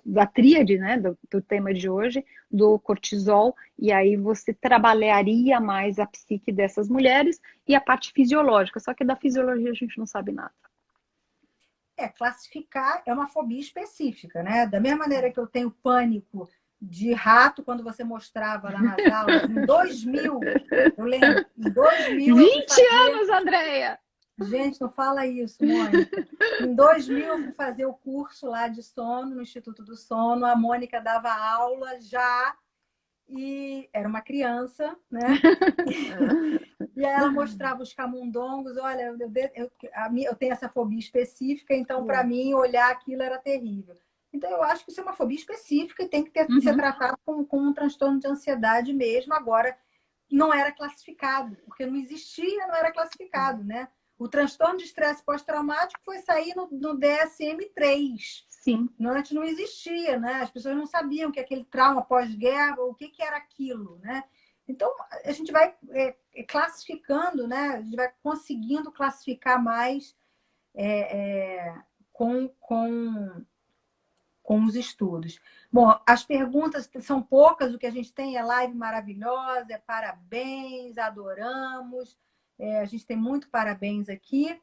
da tríade, né, do tema de hoje, do cortisol, e aí você trabalharia mais a psique dessas mulheres e a parte fisiológica. Só que da fisiologia a gente não sabe nada. Classificar é uma fobia específica, né? Da mesma maneira que eu tenho pânico de rato, quando você mostrava lá nas aulas. Em 2000, eu lembro, em 2000 eu fui 20 fazer... anos, Andréia! Gente, não fala isso, Mônica. Em 2000 eu fui fazer o curso lá de sono, no Instituto do Sono. A Mônica dava aula já e era uma criança, né? E aí ela mostrava os camundongos. Olha, eu tenho essa fobia específica, então para mim olhar aquilo era terrível. Então eu acho que isso é uma fobia específica e tem que ser tratado com um transtorno de ansiedade mesmo. Agora, não era classificado, porque não existia, não era classificado, né? O transtorno de estresse pós-traumático foi sair no DSM-3. Sim. Antes não existia, né? As pessoas não sabiam que aquele trauma pós-guerra, o que era aquilo, né? Então, a gente vai classificando, né? A gente vai conseguindo classificar mais com os estudos. Bom, as perguntas são poucas, o que a gente tem é live maravilhosa, é parabéns, adoramos, a gente tem muito parabéns aqui.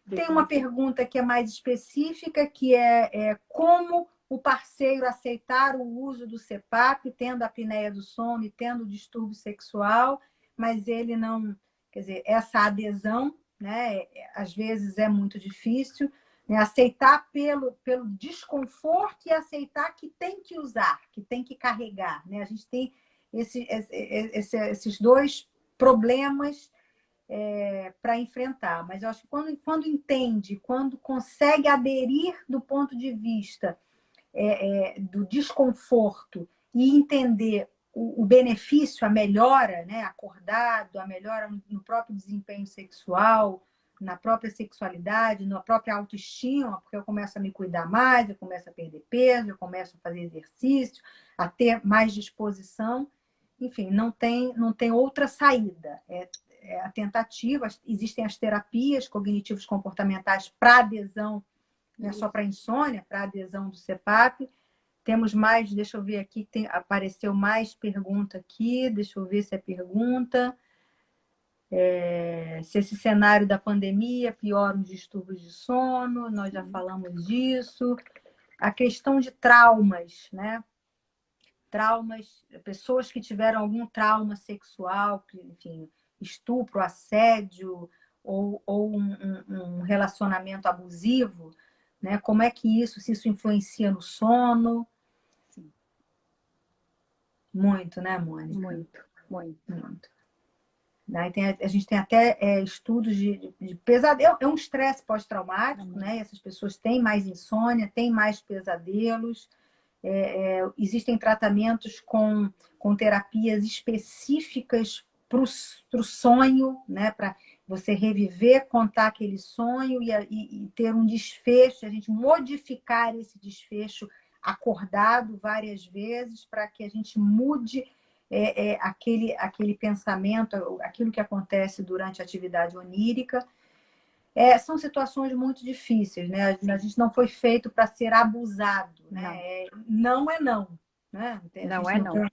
Tem uma pergunta que é mais específica, que é como o parceiro aceitar o uso do CPAP, tendo a apneia do sono e tendo distúrbio sexual, mas ele não... Quer dizer, essa adesão, né, às vezes é muito difícil, né, aceitar pelo desconforto e aceitar que tem que usar, que tem que carregar. Né? A gente tem esses dois problemas para enfrentar. Mas eu acho que quando entende, quando consegue aderir do ponto de vista do desconforto e entender o benefício, a melhora, né, acordado, a melhora no próprio desempenho sexual, na própria sexualidade, na própria autoestima, porque eu começo a me cuidar mais, eu começo a perder peso, eu começo a fazer exercício, a ter mais disposição. Enfim, não tem outra saída. A tentativa, existem as terapias cognitivos comportamentais para adesão, não é só para insônia, para adesão do CPAP. Temos mais, deixa eu ver aqui, apareceu mais pergunta aqui, deixa eu ver se é pergunta. Se esse cenário da pandemia piora os distúrbios de sono, nós já falamos disso. A questão de traumas, né? Traumas, pessoas que tiveram algum trauma sexual, enfim, estupro, assédio ou um relacionamento abusivo, né? Como é que se isso influencia no sono? Sim. Muito, né, Mônica? Muito. Né? A gente tem até estudos de pesadelo. É um estresse pós-traumático, né? Essas pessoas têm mais insônia, têm mais pesadelos. Existem tratamentos com terapias específicas para o sonho, né? Para você reviver, contar aquele sonho e ter um desfecho, a gente modificar esse desfecho acordado várias vezes para que a gente mude aquele pensamento, aquilo que acontece durante a atividade onírica. São situações muito difíceis, né? A gente não foi feito para ser abusado, né? Não é não, né? Não é não.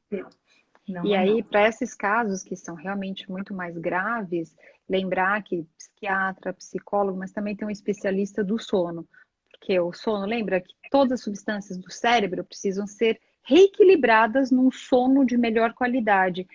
E aí, para esses casos que são realmente muito mais graves, lembrar que psiquiatra, psicólogo, mas também tem um especialista do sono. Porque o sono, lembra que todas as substâncias do cérebro precisam ser reequilibradas num sono de melhor qualidade.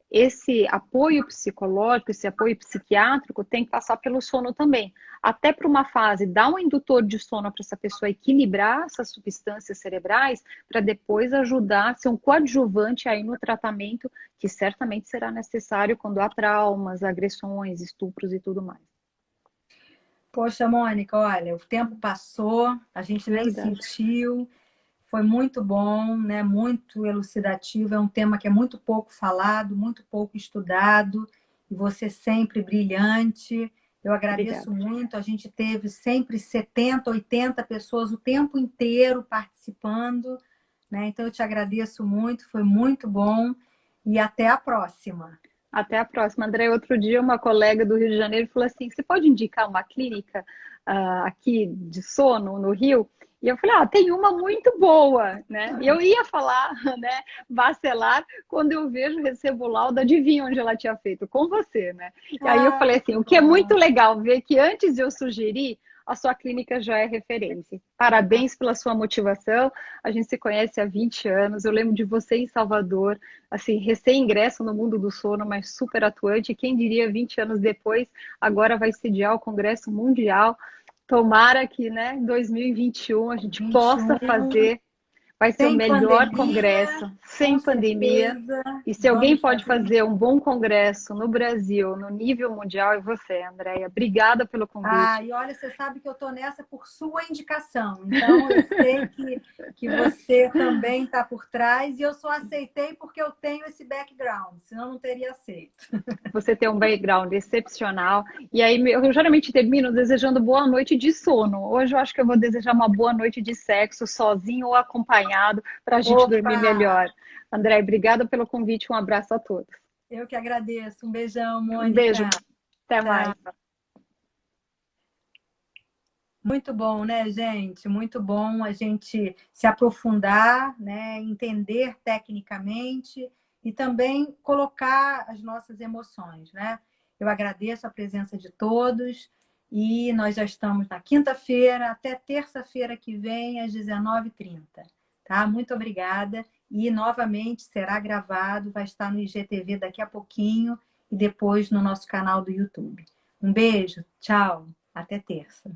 Esse apoio psicológico, esse apoio psiquiátrico tem que passar pelo sono também. Até para uma fase, dar um indutor de sono para essa pessoa equilibrar essas substâncias cerebrais, para depois ajudar a ser um coadjuvante aí no tratamento, que certamente será necessário quando há traumas, agressões, estupros e tudo mais. Poxa, Mônica, olha, o tempo passou, a gente nem sentiu. Foi muito bom, né? Muito elucidativo. É um tema que é muito pouco falado, muito pouco estudado, e você sempre brilhante. Eu agradeço muito. A gente teve sempre 70, 80 pessoas o tempo inteiro participando, né? Então, eu te agradeço muito, foi muito bom. E até a próxima. Até a próxima. André, outro dia uma colega do Rio de Janeiro falou assim, você pode indicar uma clínica aqui de sono no Rio? E eu falei, tem uma muito boa, né? E eu ia falar, né, Bacelar, quando eu recebo o laudo, adivinha onde ela tinha feito? Com você, né? E aí eu falei assim, o que é muito legal ver que antes de eu sugerir, a sua clínica já é referência. Parabéns pela sua motivação. A gente se conhece há 20 anos. Eu lembro de você em Salvador, assim, recém-ingresso no mundo do sono, mas super atuante. Quem diria 20 anos depois, agora vai sediar o Congresso Mundial. Tomara que, né, em 2021 a gente possa 21, fazer. Vai ser o sem melhor pandemia, congresso, com sem pandemia. certeza. E se alguém Vamos pode fazer. fazer um bom congresso no Brasil, no nível mundial, é você, Andréia. Obrigada pelo Ah, convite. e olha, você sabe que eu estou nessa por sua indicação. Então, eu sei que você também está por trás e eu só aceitei porque eu tenho esse background, senão não teria aceito. Você tem um background excepcional. E aí, eu geralmente termino desejando boa noite de sono. Hoje eu acho que eu vou desejar uma boa noite de sexo, sozinho ou acompanhado, para a gente dormir Opa! melhor. André, obrigada pelo convite. Um abraço a todos. Eu que agradeço. Um beijão, Um beijo. Mônica. Até mais. Tchau. Muito bom, né, gente? Muito bom a gente se aprofundar, né, entender tecnicamente e também colocar as nossas emoções, né? Eu agradeço a presença de todos e nós já estamos na quinta-feira, até terça-feira que vem, às 19h30, tá? Muito obrigada e novamente será gravado, vai estar no IGTV daqui a pouquinho e depois no nosso canal do YouTube. Um beijo, tchau, até terça.